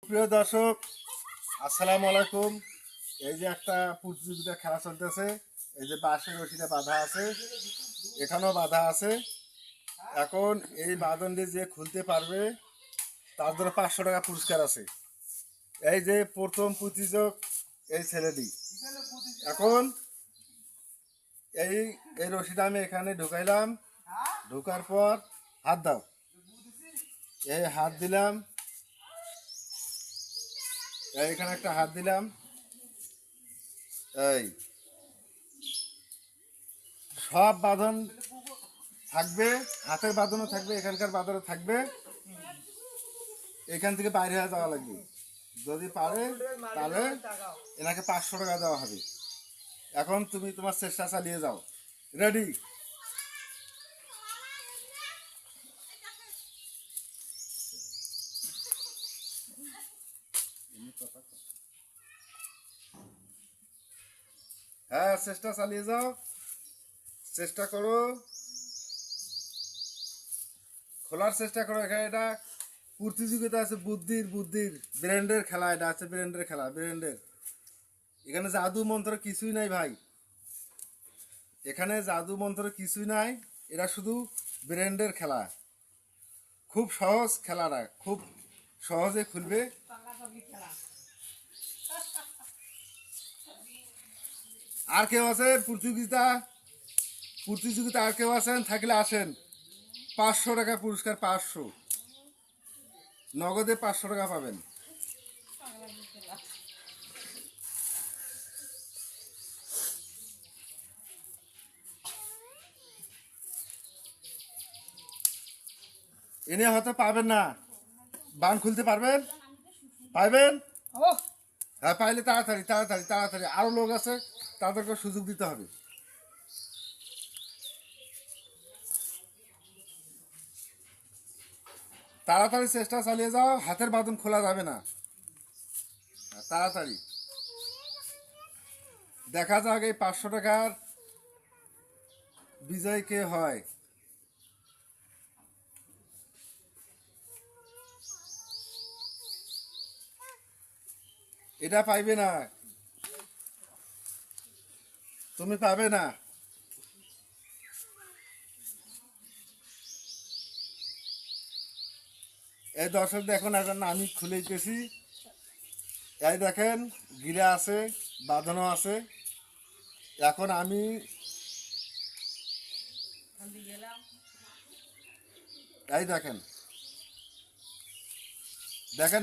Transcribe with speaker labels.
Speaker 1: প্রিয় দর্শক, আসসালামু আলাইকুম। এই যে একটা প্রতিযোগিতা খেলা চলতেছে, এই যে বাঁশের রশিটা বাঁধা আছে, এখানেও বাঁধা আছে। এখন এই বাঁধনটি যে খুলতে পারবে তার জন্য 500 টাকা পুরস্কার আছে। এই যে প্রথম প্রতিযোগ এই ছেলেটি। এখন এই এই রশিটা আমি এখানে ঢুকাইলাম, ঢোকার পর হাত দাও, এই হাত দিলাম, এখানে একটা হাত দিলাম, এই সব বাঁধন থাকবে, হাতের বাঁধনও থাকবে, এখানকার বাঁধনও থাকবে। এখান থেকে বাইরে হয়ে যাওয়া লাগবে। যদি পারে তাহলে এনাকে 500 টাকা দেওয়া হবে। এখন তুমি তোমার চেষ্টা চালিয়ে যাও। রেডি? হ্যাঁ, চেষ্টা চালিয়ে যাও, চেষ্টা করো, খোলার চেষ্টা করো। এখানে এটা প্রতিযোগিতা আছে, বুদ্ধির ব্রেন্ডের খেলা। এটা আছে ব্রেন্ডের খেলা, ব্রেন্ডের। এখানে জাদু মন্ত্র কিছুই নাই ভাই, এখানে জাদু মন্ত্র কিছুই নাই। এটা শুধু ব্রেন্ডের খেলা। খুব সহজ খেলাটা, খুব সহজে খুলবে। আর কেউ আছেন প্রতিযোগিতা আর কেউ আছেন থাকলে আসেন। 500 টাকা পুরস্কার, 500 নগদে 500 টাকা পাবেন। এনে হয়তো পাবেন না, বান খুলতে পারবেন, পাইবেন। হ্যাঁ, পাইলে তাড়াতাড়ি তাড়াতাড়ি তাড়াতাড়ি, আরো লোক আছে, তাদেরকে সুযোগ দিতে হবে। তাড়াতাড়ি চেষ্টা চালিয়ে যাও, হাতের বাঁধন খোলা যাবে না। তাড়াতাড়ি দেখা যাক এই 500 টাকার বিজয় কে হয়। এটা পাইবে না, তুমি পাবে না। এই দর্শক দেখুন, এখন আমি খুলে দিতেছি। এই দেখেন, গিরা আছে, বাঁধানো আছে। এখন আমি এই দেখেন দেখেন